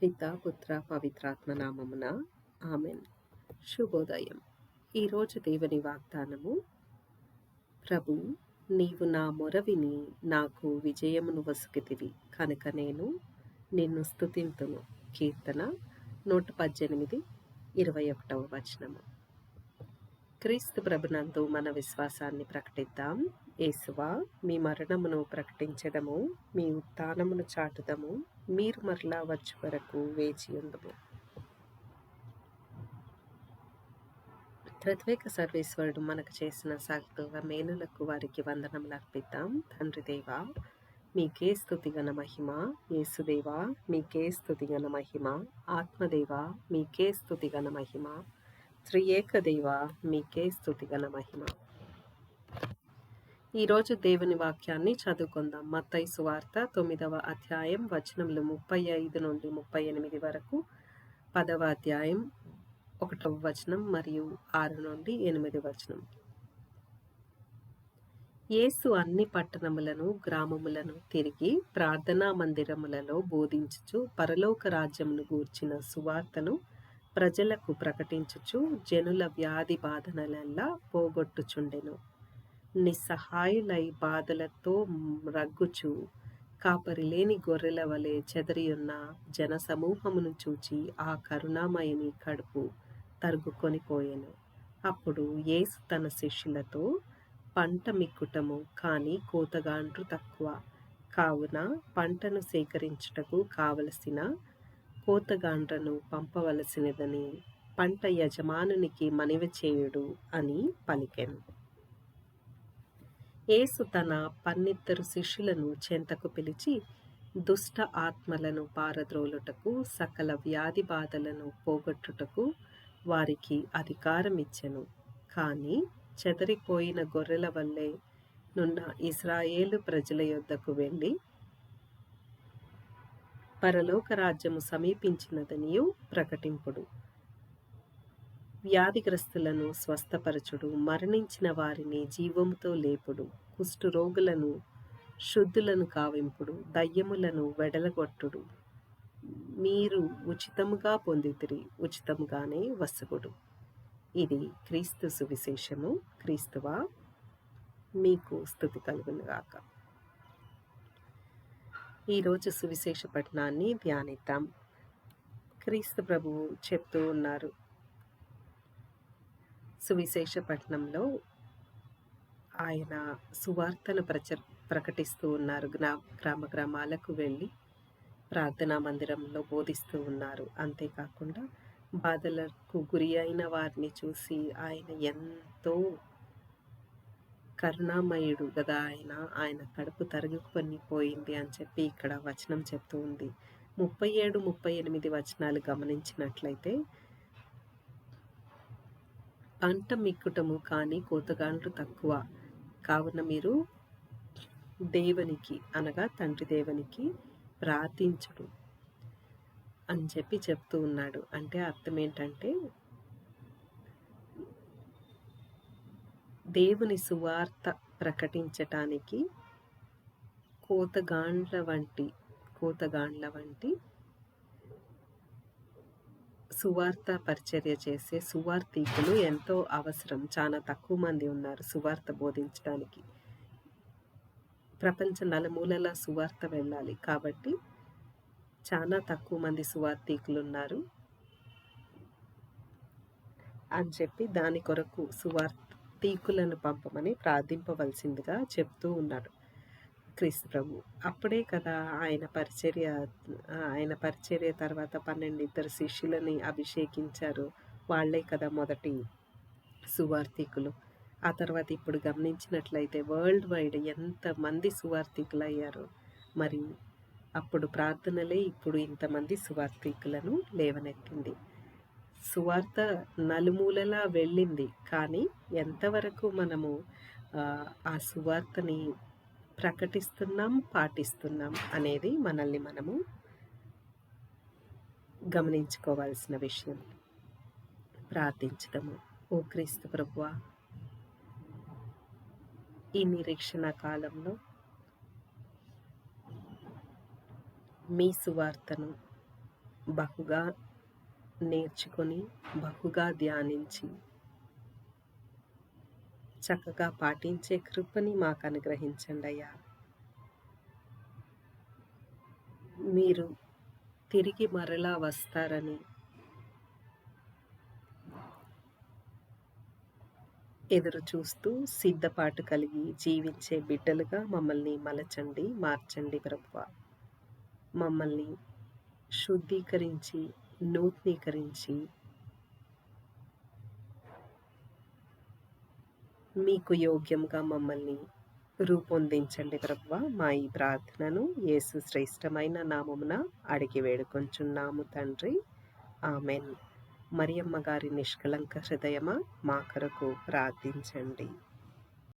పితా పుత్ర పవిత్రాత్మ నామమున ఆమెన్. శుభోదయం. ఈరోజు దేవుని వాగ్దానము. ప్రభు, నీవు నా మొర విని నాకు విజయమును వసుకితివి కనుక నేను నిన్ను స్తుతింతును. కీర్తన 118:21. క్రీస్తు ప్రభునందు మన విశ్వాసాన్ని ప్రకటిద్దాం. యేసువా, మీ మరణమును ప్రకటించడము, మీ ఉత్థానమును చాటుదము, మీరు మరలా వచ్చు వరకు వేచియుందుము. త్రిత్వేక సర్వేశ్వరుడు మనకు చేసిన సకల మేలులకు వారికి వందనములు అర్పిద్దాం. తండ్రి దేవా, మీకే స్తుతిగన మహిమ. యేసుదేవా, మీకే స్తుతిగన మహిమ. ఆత్మదేవా, మీకే స్తుతిగన మహిమ. త్రియేక దేవా, మీకే స్తుతిగన మహిమ. ఈరోజు దేవుని వాక్యాన్ని చదువుకుందాం. మత్తయి సువార్త 9వ అధ్యాయం వచనములు 35 నుండి 38 వరకు, 10వ అధ్యాయం 1వ వచనం మరియు 6 నుండి 8 వచనం. యేసు అన్ని పట్టణములను గ్రామములను తిరిగి ప్రార్థనా మందిరములలో బోధించుచు పరలోక రాజ్యమును గూర్చిన సువార్తను ప్రజలకు ప్రకటించుచు జనుల వ్యాధి బాధనలెల్లా పోగొట్టుచుండెను. నిస్సహాయులై బాధలతో రగ్గుచు కాపరిలేని గొర్రెల వలె చెదరియున్న జన సమూహమును చూచి ఆ కరుణామయుని కడుపు తరుగుకొని పోయెను. అప్పుడు యేసు తన శిష్యులతో, పంట మిక్కుటము కానీ కోతగాండ్రు తక్కువ, కావున పంటను సేకరించుటకు కావలసిన కోతగాండ్రను పంపవలసినదని పంట యజమానునికి మనవి చేయుడు అని పలికెను. యేసు తన 12 శిష్యులను చెంతకు పిలిచి, దుష్ట ఆత్మలను పారద్రోలుటకు, సకల వ్యాధి బాధలను పోగొట్టుటకు వారికి అధికారం ఇచ్చెను. కానీ చెదరిపోయిన గొర్రెల వల్లే నున్న ఇశ్రాయేలు ప్రజల యొద్దకు వెళ్ళి, పరలోక రాజ్యము సమీపించినదనియు ప్రకటింపుడు. వ్యాధిగ్రస్తులను స్వస్థపరచుడు, మరణించిన వారిని జీవముతో లేపుడు, కుష్ఠరోగులను శుద్ధులను కావింపుడు, దయ్యములను వెడలగొట్టుడు. మీరు ఉచితముగా పొందితిరి, ఉచితముగానే వసగుడు. ఇది క్రీస్తు సువిశేషము. క్రీస్తువా, మీకు స్తుతి కలుగునుగాక. ఈరోజు సువిశేష పఠనాన్ని ధ్యానిద్దాం. క్రీస్తు ప్రభువు చెప్తూ ఉన్నారు, సువిశేష పట్టణంలో ఆయన సువార్తను ప్రకటిస్తూ ఉన్నారు. గ్రామ గ్రామాలకు వెళ్ళి ప్రార్థనా మందిరంలో బోధిస్తూ ఉన్నారు. అంతేకాకుండా బాధలకు గురి అయిన వారిని చూసి ఆయన ఎంతో కరుణామయుడు కదా, ఆయన కడుపు తరుగుకొని పోయింది అని చెప్పి ఇక్కడ వచనం చెప్తూ ఉంది. 37, 38 వచనాలు గమనించినట్లయితే, పంట మిక్కుటము కానీ కోతగాండ్రు తక్కువ, కావున మీరు దేవునికి అనగా తండ్రి దేవునికి ప్రార్థించుడు అని చెప్పి చెప్తూ ఉన్నాడు. అంటే అర్థం ఏంటంటే, దేవుని సువార్త ప్రకటించటానికి కోతగాండ్ల వంటి సువార్త పరిచర్య చేసే సువార్థికులు ఎంతో అవసరం. చాలా తక్కువ మంది ఉన్నారు సువార్త బోధించడానికి. ప్రపంచ నలుమూలలా సువార్త వెళ్ళాలి కాబట్టి చాలా తక్కువ మంది సువార్థికులు ఉన్నారు అని చెప్పి దాని కొరకు సువార్థికులను పంపమని ప్రార్థింపవలసిందిగా చెప్తూ ఉన్నాడు క్రీస్తు ప్రభు. అప్పుడే కదా ఆయన పరిచర్య తర్వాత 12 శిష్యులని అభిషేకించారు. వాళ్లే కదా మొదటి సువార్థికులు. ఆ తర్వాత ఇప్పుడు గమనించినట్లయితే వరల్డ్ వైడ్ ఎంతమంది సువార్థికులు అయ్యారు. మరి అప్పుడు ప్రార్థనలే ఇప్పుడు ఇంతమంది సువార్థికులను లేవనెత్తింది. సువార్త నలుమూలలా వెళ్ళింది, కానీ ఎంతవరకు మనము ఆ సువార్తని ప్రకటిస్తున్నాం, పాటిస్తున్నాం అనేది మనల్ని మనము గమనించుకోవాల్సిన విషయం. ప్రార్థించుదాము. ఓ క్రీస్తు ప్రభువా, ఈ నిరీక్షణ కాలంలో మీ సువార్తను బహుగా నేర్చుకొని, బహుగా ధ్యానించి, చక్కగా పాటించే కృపని మాకు అనుగ్రహించండి అయ్యా. మీరు తిరిగి మరలా వస్తారని ఎదురు చూస్తూ సిద్ధపాటు కలిగి జీవించే బిడ్డలుగా మమ్మల్ని మలచండి, మార్చండి ప్రభువా. మమ్మల్ని శుద్ధీకరించి, నూతనీకరించి, మీకు యోగ్యంగా మమ్మల్ని రూపొందించండి ప్రభువా. మా ఈ ప్రార్థనను యేసు శ్రేష్టమైన నామమున అడిగి వేడుకొంచున్నాము తండ్రి. ఆమెన్. మరియమ్మ గారి నిష్కలంక హృదయమా, మా కొరకు ప్రార్థించండి.